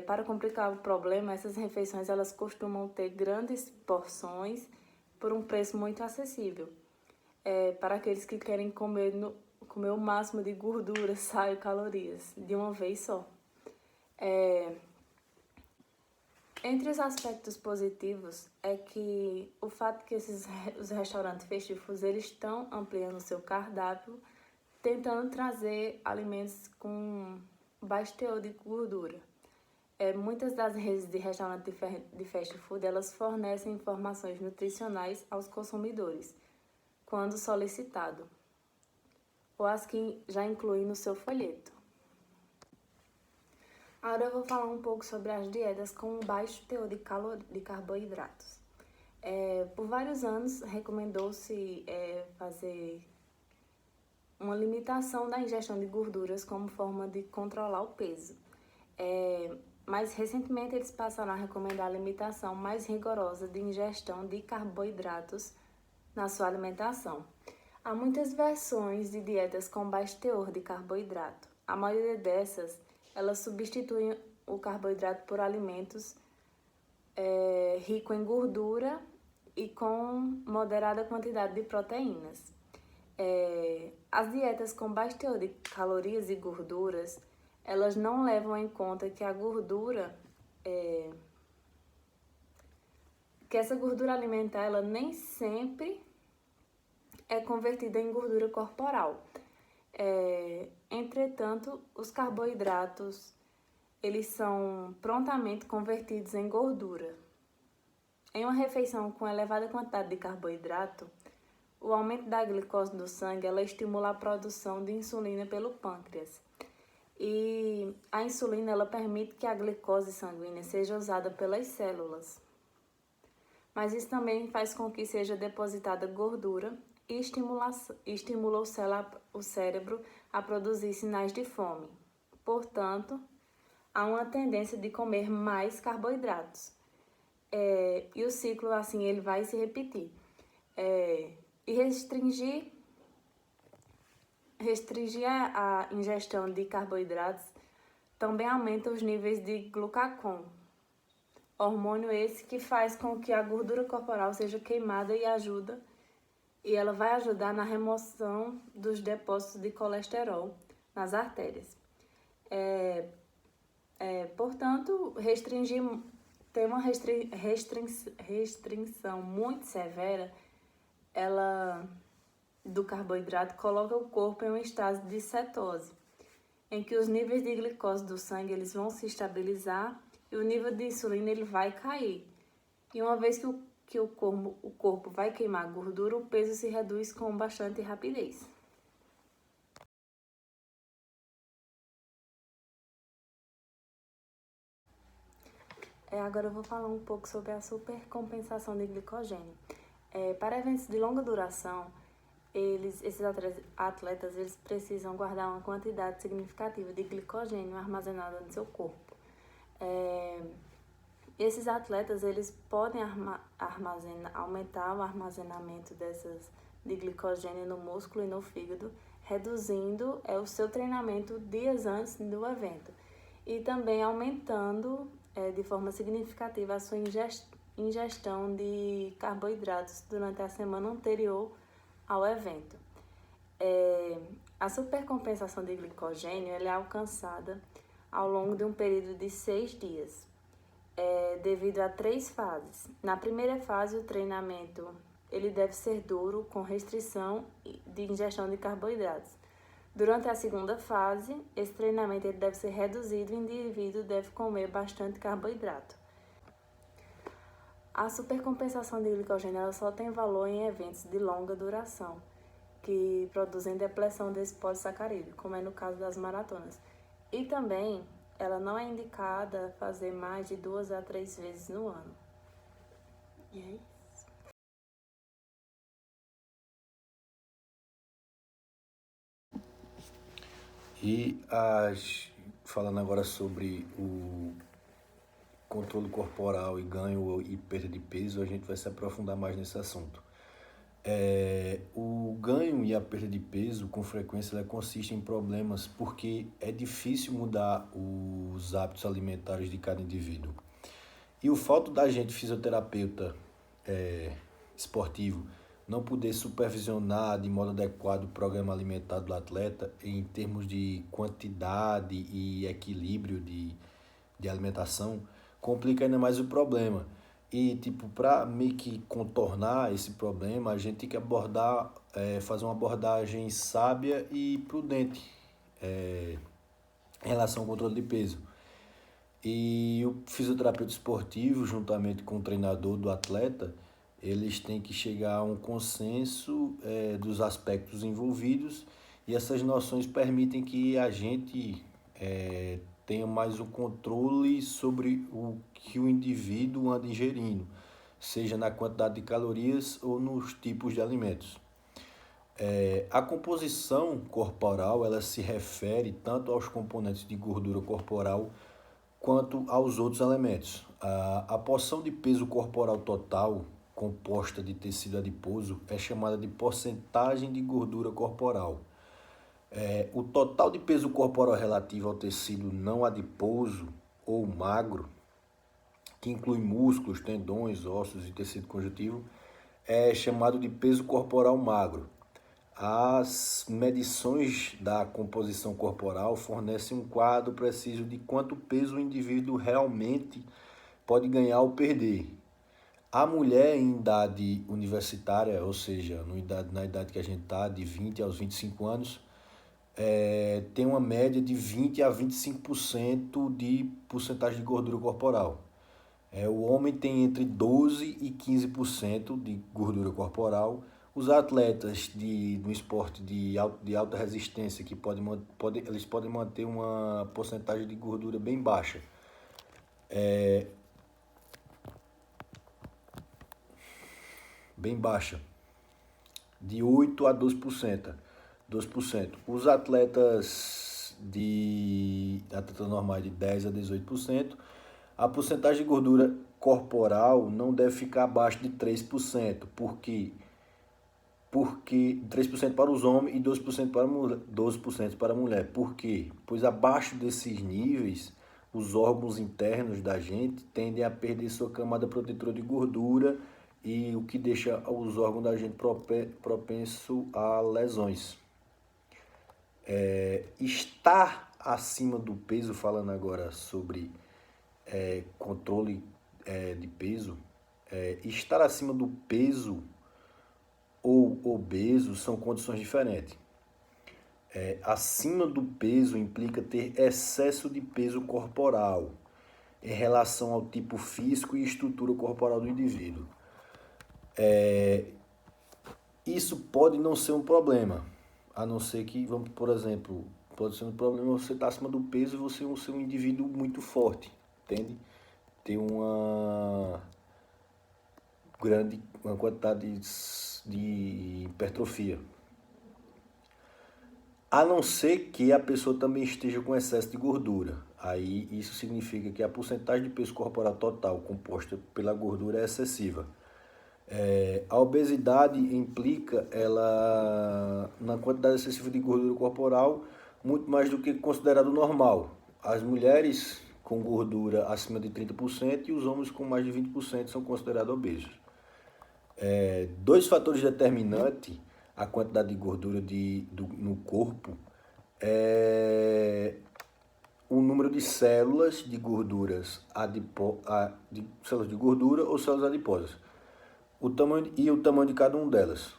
Para complicar o problema, essas refeições elas costumam ter grandes porções por um preço muito acessível. Para aqueles que querem comer o máximo de gordura, sal e calorias de uma vez só. Entre os aspectos positivos é que o fato que os restaurantes fast food eles estão ampliando o seu cardápio, tentando trazer alimentos com baixo teor de gordura. Muitas das redes de restaurantes de fast food elas fornecem informações nutricionais aos consumidores, quando solicitado, ou as que já incluem no seu folheto. Agora eu vou falar um pouco sobre as dietas com baixo teor de carboidratos. Por vários anos, recomendou-se fazer uma limitação da ingestão de gorduras como forma de controlar o peso. Mas recentemente eles passaram a recomendar a limitação mais rigorosa de ingestão de carboidratos na sua alimentação. Há muitas versões de dietas com baixo teor de carboidrato. A maioria dessas, elas substituem o carboidrato por alimentos ricos em gordura e com moderada quantidade de proteínas. As dietas com baixo teor de calorias e gorduras, elas não levam em conta que a gordura, que essa gordura alimentar, ela nem sempre é convertida em gordura corporal. Entretanto, os carboidratos, eles são prontamente convertidos em gordura. Em uma refeição com elevada quantidade de carboidrato, o aumento da glicose do sangue, ela estimula a produção de insulina pelo pâncreas. E a insulina, ela permite que a glicose sanguínea seja usada pelas células. Mas isso também faz com que seja depositada gordura e estimula o cérebro a produzir sinais de fome. Portanto, há uma tendência de comer mais carboidratos. E o ciclo, assim, ele vai se repetir. E restringir a ingestão de carboidratos também aumenta os níveis de glucagon, hormônio esse que faz com que a gordura corporal seja queimada e ela vai ajudar na remoção dos depósitos de colesterol nas artérias. Portanto, ter uma restrição muito severa do carboidrato coloca o corpo em um estado de cetose, em que os níveis de glicose do sangue eles vão se estabilizar e o nível de insulina ele vai cair. E uma vez que o corpo vai queimar gordura, o peso se reduz com bastante rapidez. Agora eu vou falar um pouco sobre a supercompensação de glicogênio. Para eventos de longa duração, esses atletas eles precisam guardar uma quantidade significativa de glicogênio armazenado no seu corpo. Esses atletas eles podem aumentar o armazenamento de glicogênio no músculo e no fígado, reduzindo o seu treinamento dias antes do evento e também aumentando de forma significativa a sua ingestão de carboidratos durante a semana anterior ao evento. A supercompensação de glicogênio ela é alcançada ao longo de um período de 6 dias, devido a 3 fases. Na primeira fase, o treinamento ele deve ser duro, com restrição de ingestão de carboidratos. Durante a segunda fase, esse treinamento ele deve ser reduzido e o indivíduo deve comer bastante carboidrato. A supercompensação de glicogênio ela só tem valor em eventos de longa duração, que produzem depressão desse polissacarídeo, como é no caso das maratonas. E também, ela não é indicada fazer mais de 2 a 3 vezes no ano. E é isso. E falando agora sobre o controle corporal e ganho e perda de peso, a gente vai se aprofundar mais nesse assunto. O ganho e a perda de peso, com frequência, ela consiste em problemas porque é difícil mudar os hábitos alimentares de cada indivíduo. E o fato da gente, fisioterapeuta esportivo, não poder supervisionar de modo adequado o programa alimentar do atleta em termos de quantidade e equilíbrio de alimentação, complica ainda mais o problema. E, para meio que contornar esse problema, a gente tem que fazer uma abordagem sábia e prudente em relação ao controle de peso. E o fisioterapeuta esportivo, juntamente com o treinador do atleta, eles têm que chegar a um consenso dos aspectos envolvidos, e essas noções permitem que a gente tenha mais o controle sobre o que o indivíduo anda ingerindo, seja na quantidade de calorias ou nos tipos de alimentos. A composição corporal ela se refere tanto aos componentes de gordura corporal quanto aos outros elementos. A porção de peso corporal total, composta de tecido adiposo, é chamada de porcentagem de gordura corporal. O total de peso corporal relativo ao tecido não adiposo ou magro, que inclui músculos, tendões, ossos e tecido conjuntivo, é chamado de peso corporal magro. As medições da composição corporal fornecem um quadro preciso de quanto peso o indivíduo realmente pode ganhar ou perder. A mulher em idade universitária, ou seja, na idade que a gente está, de 20 aos 25 anos, tem uma média de 20 a 25% de porcentagem de gordura corporal. O homem tem entre 12 e 15% de gordura corporal. Os atletas do esporte de alta resistência, eles podem manter uma porcentagem de gordura bem baixa. De 8 a 12%. Os atletas normais de 10 a 18%, a porcentagem de gordura corporal não deve ficar abaixo de 3%, porque 3% para os homens e 12% para a mulher. Por quê? Pois abaixo desses níveis, os órgãos internos da gente tendem a perder sua camada protetora de gordura, e o que deixa os órgãos da gente propenso a lesões. Estar acima do peso, falando agora sobre controle de peso, estar acima do peso ou obeso são condições diferentes. Acima do peso implica ter excesso de peso corporal em relação ao tipo físico e estrutura corporal do indivíduo. Isso pode não ser um problema, a não ser que, por exemplo, pode ser um problema você estar acima do peso e você ser um indivíduo muito forte, entende? Ter uma quantidade de hipertrofia. A não ser que a pessoa também esteja com excesso de gordura. Aí isso significa que a porcentagem de peso corporal total composta pela gordura é excessiva. A obesidade implica na quantidade excessiva de gordura corporal, muito mais do que considerado normal. As mulheres com gordura acima de 30% e os homens com mais de 20% são considerados obesos. Dois fatores determinantes a quantidade de gordura no corpo o número de células de gorduras células de gordura ou células adiposas, o tamanho de cada uma delas.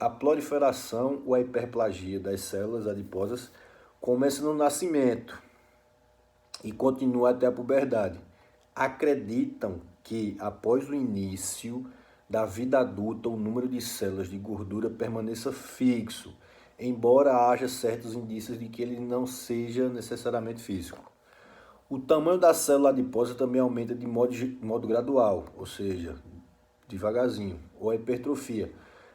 a proliferação ou a hiperplasia das células adiposas começa no nascimento e continua até a puberdade. Acreditam que após o início da vida adulta o número de células de gordura permaneça fixo, embora haja certos indícios de que ele não seja necessariamente físico. O tamanho da célula adiposa também aumenta de modo gradual, ou seja, devagarzinho, ou a hipertrofia,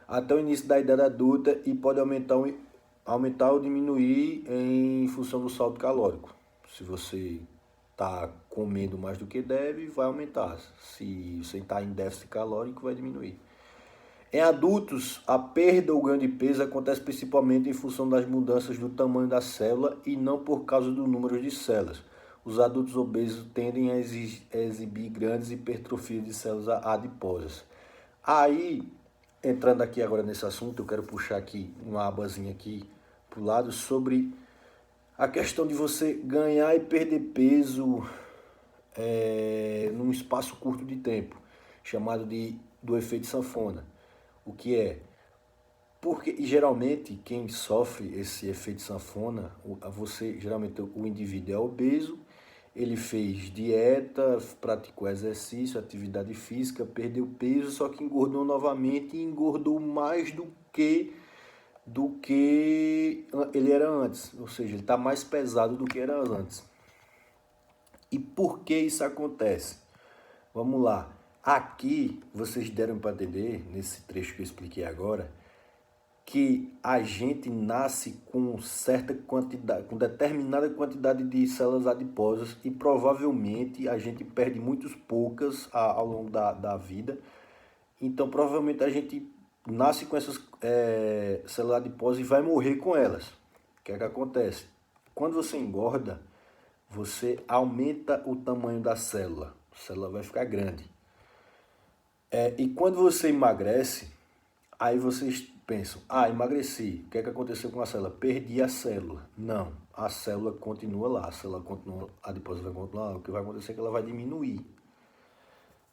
até o início da idade adulta e pode aumentar ou diminuir em função do saldo calórico. Se você está comendo mais do que deve, vai aumentar. Se você está em déficit calórico, vai diminuir. Em adultos, a perda ou ganho de peso acontece principalmente em função das mudanças do tamanho da célula e não por causa do número de células. Os adultos obesos tendem a exibir grandes hipertrofias de células adiposas. Aí, entrando aqui agora nesse assunto, eu quero puxar aqui uma abazinha aqui para o lado sobre a questão de você ganhar e perder peso num espaço curto de tempo, chamado do efeito sanfona. O que é? Porque geralmente quem sofre esse efeito sanfona, geralmente o indivíduo é obeso, ele fez dieta, praticou exercício, atividade física, perdeu peso, só que engordou novamente e engordou mais do que ele era antes. Ou seja, ele está mais pesado do que era antes. E por que isso acontece? Vamos lá. Aqui, vocês deram para entender, nesse trecho que eu expliquei agora, que a gente nasce com com determinada quantidade de células adiposas e provavelmente a gente perde muito poucas ao longo da vida. Então, provavelmente a gente nasce com essas células adiposas e vai morrer com elas. O que é que acontece? Quando você engorda, você aumenta o tamanho da célula. A célula vai ficar grande. E quando você emagrece, aí vocês pensam, emagreci. O que é que aconteceu com a célula? Perdi a célula. Não, a célula continua lá. A célula continua, a adiposa vai continuar lá. O que vai acontecer é que ela vai diminuir.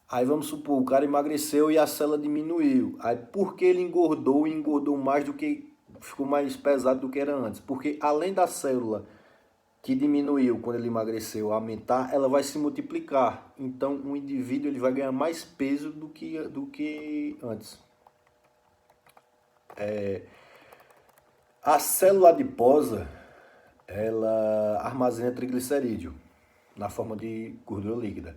Aí vamos supor, o cara emagreceu e a célula diminuiu. Aí por que ele engordou mais do que, ficou mais pesado do que era antes? Porque além da célula que diminuiu quando ele emagreceu aumentar, ela vai se multiplicar. Então o indivíduo ele vai ganhar mais peso do que antes. A célula adiposa, ela armazena triglicerídeo na forma de gordura líquida.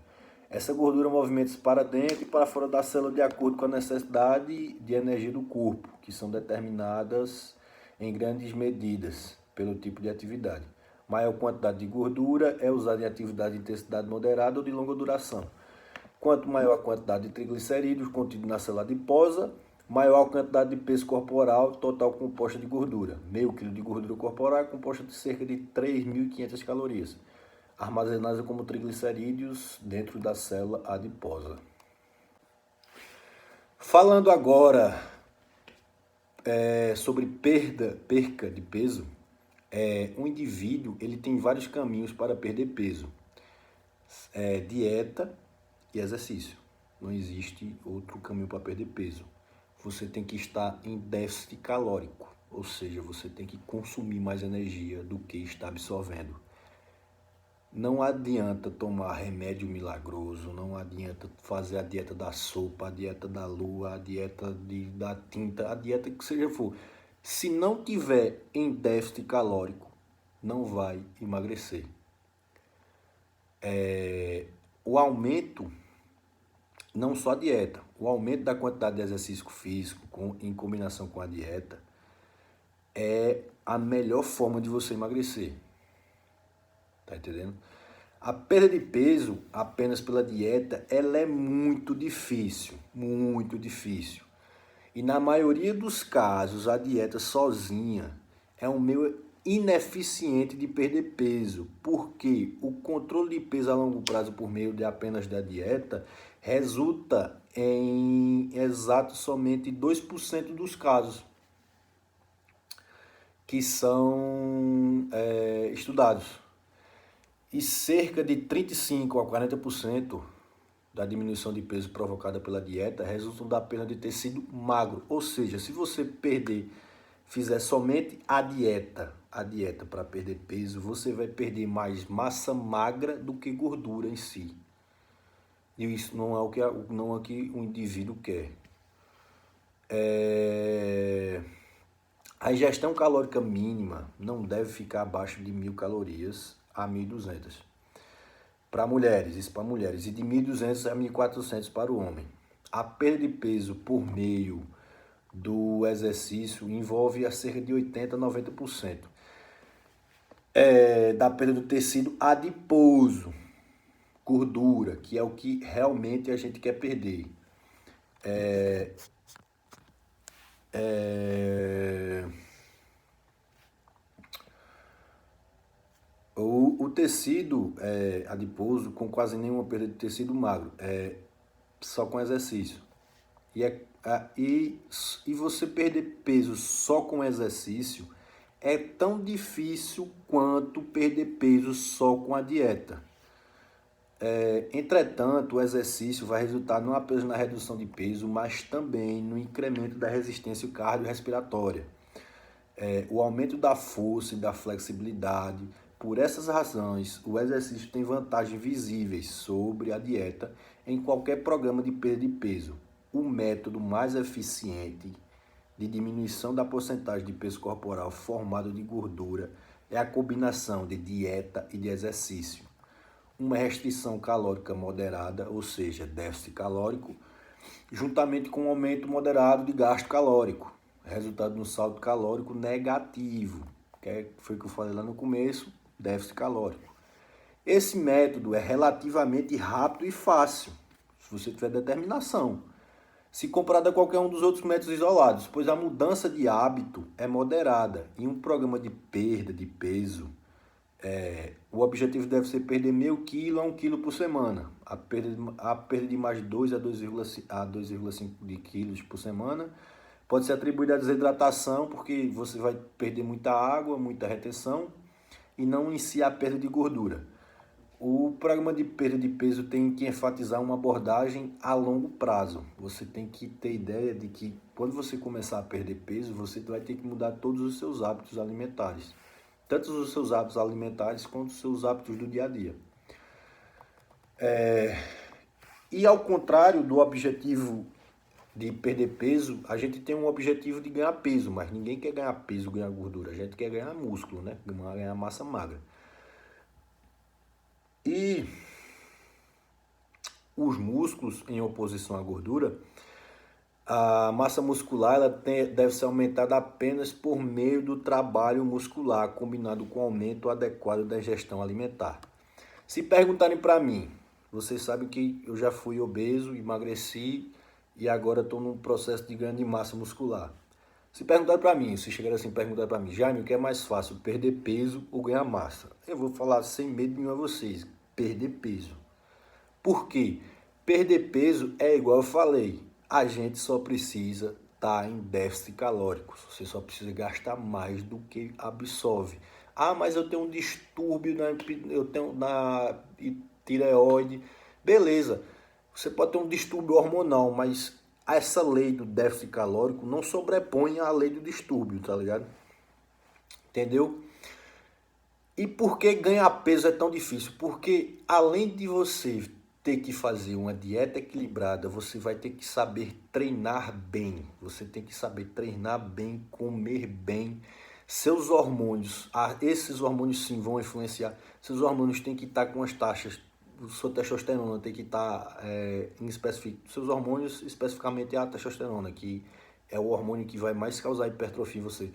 Essa gordura movimenta-se para dentro e para fora da célula de acordo com a necessidade de energia do corpo, que são determinadas em grandes medidas pelo tipo de atividade. Maior quantidade de gordura é usada em atividade de intensidade moderada ou de longa duração. Quanto maior a quantidade de triglicerídeos contido na célula adiposa, maior a quantidade de peso corporal total composta de gordura. Meio quilo de gordura corporal é composta de cerca de 3.500 calorias, armazenadas como triglicerídeos dentro da célula adiposa. Falando agora sobre perca de peso, um indivíduo ele tem vários caminhos para perder peso. Dieta e exercício. Não existe outro caminho para perder peso. Você tem que estar em déficit calórico, ou seja, você tem que consumir mais energia do que está absorvendo. Não adianta tomar remédio milagroso, não adianta fazer a dieta da sopa, a dieta da lua, a dieta da tinta, a dieta que seja for. Se não tiver em déficit calórico, não vai emagrecer. O aumento, não só a dieta, o aumento da quantidade de exercício físico em combinação com a dieta é a melhor forma de você emagrecer. Tá entendendo? A perda de peso apenas pela dieta, ela é muito difícil, muito difícil. E na maioria dos casos, a dieta sozinha é um meio ineficiente de perder peso, porque o controle de peso a longo prazo por meio de apenas da dieta resulta em exato somente 2% dos casos que são estudados. E cerca de 35% a 40% da diminuição de peso provocada pela dieta resultam da perda de tecido magro. Ou seja, se você fizer somente a dieta para perder peso, você vai perder mais massa magra do que gordura em si. E isso não é o que o indivíduo quer. A ingestão calórica mínima não deve ficar abaixo de 1.000 calorias a 1.200. Para mulheres, isso para mulheres, e de 1.200 a 1.400 para o homem. A perda de peso por meio do exercício envolve a cerca de 80% a 90% da perda do tecido adiposo, gordura, que é o que realmente a gente quer perder. O tecido adiposo com quase nenhuma perda de tecido magro, só com exercício. E você perder peso só com exercício é tão difícil quanto perder peso só com a dieta. Entretanto, o exercício vai resultar não apenas na redução de peso, mas também no incremento da resistência cardiorrespiratória, o aumento da força e da flexibilidade. Por essas razões, o exercício tem vantagens visíveis sobre a dieta em qualquer programa de perda de peso. O método mais eficiente de diminuição da porcentagem de peso corporal formado de gordura é a combinação de dieta e de exercício. Uma restrição calórica moderada, ou seja, déficit calórico, juntamente com um aumento moderado de gasto calórico, resultado no saldo calórico negativo, que foi o que eu falei lá no começo, déficit calórico. Esse método é relativamente rápido e fácil, se você tiver determinação, se comparado a qualquer um dos outros métodos isolados, pois a mudança de hábito é moderada. Em um programa de perda de peso, o objetivo deve ser perder meio quilo a 1 quilo por semana. A perda de mais de 2 a 2,5 quilos por semana pode ser atribuída à desidratação, porque você vai perder muita água, muita retenção, e não em si a perda de gordura. O programa de perda de peso tem que enfatizar uma abordagem a longo prazo. Você tem que ter ideia de que quando você começar a perder peso, você vai ter que mudar todos os seus hábitos alimentares. Tanto os seus hábitos alimentares quanto os seus hábitos do dia a dia. E ao contrário do objetivo de perder peso, a gente tem um objetivo de ganhar peso, mas ninguém quer ganhar peso, ganhar gordura. A gente quer ganhar músculo, né? Ganhar massa magra. E os músculos, em oposição à gordura, a massa muscular deve ser aumentada apenas por meio do trabalho muscular, combinado com o aumento adequado da ingestão alimentar. Se perguntarem para mim, vocês sabem que eu já fui obeso, emagreci e agora estou num processo de ganho de massa muscular. Se chegarem assim e perguntarem para mim, Jaime, o que é mais fácil, perder peso ou ganhar massa? Eu vou falar sem medo nenhum a vocês, perder peso. Por quê? Perder peso é igual eu falei, a gente só precisa estar em déficit calórico, você só precisa gastar mais do que absorve. Ah, mas eu tenho um distúrbio na tireoide. Beleza, você pode ter um distúrbio hormonal, mas essa lei do déficit calórico não sobrepõe à lei do distúrbio, tá ligado? Entendeu? E por que ganhar peso é tão difícil? Porque além de você ter que fazer uma dieta equilibrada, você vai ter que saber treinar bem. Você tem que saber treinar bem, comer bem. Seus hormônios, esses hormônios sim vão influenciar. Seus hormônios têm que estar com as taxas, sua testosterona tem que estar em específico. Seus hormônios, especificamente a testosterona, que é o hormônio que vai mais causar hipertrofia em você,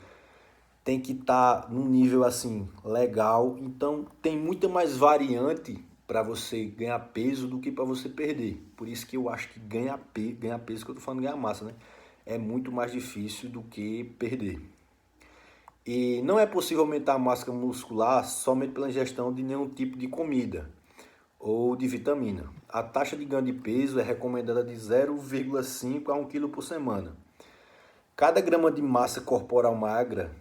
tem que estar num nível assim legal. Então tem muita mais variante para você ganhar peso do que para você perder. Por isso que eu acho que ganhar peso, que eu tô falando ganhar massa, né? É muito mais difícil do que perder. E não é possível aumentar a massa muscular somente pela ingestão de nenhum tipo de comida ou de vitamina. A taxa de ganho de peso é recomendada de 0,5 a 1 kg por semana. Cada grama de massa corporal magra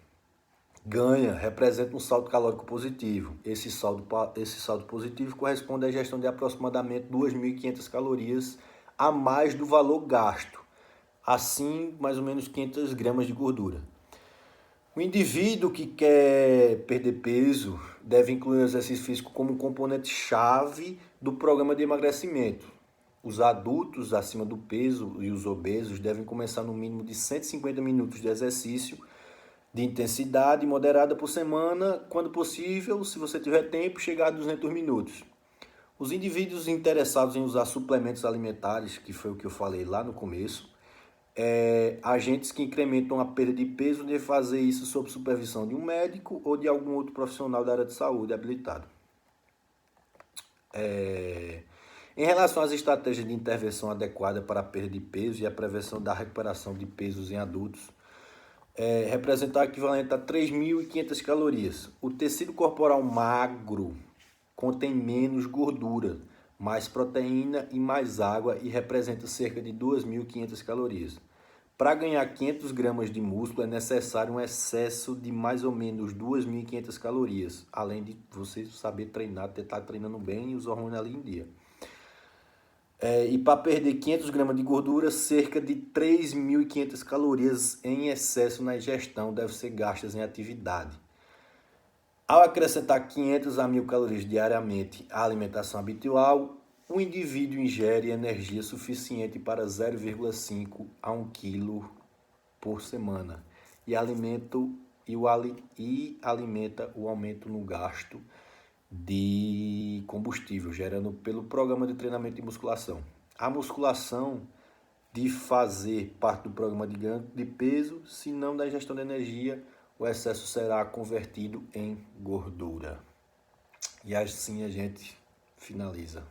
ganha representa um saldo calórico positivo. Esse saldo positivo corresponde à gestão de aproximadamente 2.500 calorias a mais do valor gasto, assim mais ou menos 500 gramas de gordura. O indivíduo que quer perder peso deve incluir o exercício físico como um componente-chave do programa de emagrecimento. Os adultos acima do peso e os obesos devem começar no mínimo de 150 minutos de exercício de intensidade moderada por semana, quando possível, se você tiver tempo, chegar a 200 minutos. Os indivíduos interessados em usar suplementos alimentares, que foi o que eu falei lá no começo, agentes que incrementam a perda de peso, devem fazer isso sob supervisão de um médico ou de algum outro profissional da área de saúde habilitado. Em relação às estratégias de intervenção adequada para a perda de peso e a prevenção da recuperação de pesos em adultos, representar equivalente a 3.500 calorias. O tecido corporal magro contém menos gordura, mais proteína e mais água e representa cerca de 2.500 calorias. Para ganhar 500 gramas de músculo é necessário um excesso de mais ou menos 2.500 calorias, além de você saber treinar, estar treinando bem e os hormônios ali em dia. E para perder 500 gramas de gordura, cerca de 3.500 calorias em excesso na ingestão devem ser gastas em atividade. Ao acrescentar 500 a 1.000 calorias diariamente à alimentação habitual, o indivíduo ingere energia suficiente para 0,5 a 1 kg por semana e alimenta o aumento no gasto de combustível, gerando pelo programa de treinamento de musculação. A musculação de fazer parte do programa de ganho de peso, se não da ingestão de energia, o excesso será convertido em gordura. E assim a gente finaliza.